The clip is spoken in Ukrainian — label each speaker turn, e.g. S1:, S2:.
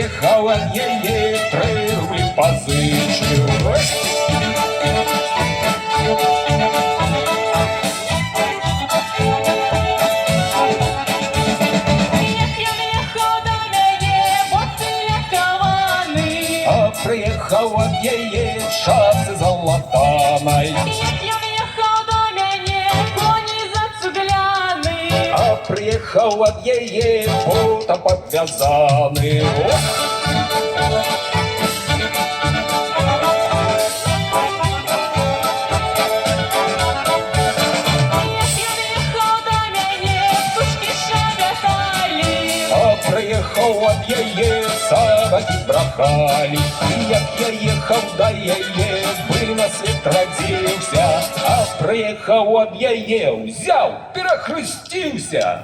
S1: приїхав від її 3 рублі позичив. Приїхав від її шаси золотаной.
S2: Приїхав до мене коні зацугляний.
S1: А приїхав від її пута підв'язаний. Приїхав від її собаки брахали. І як я їхав до її, би на світ родився. А приїхав від її, взяв, перехрестився.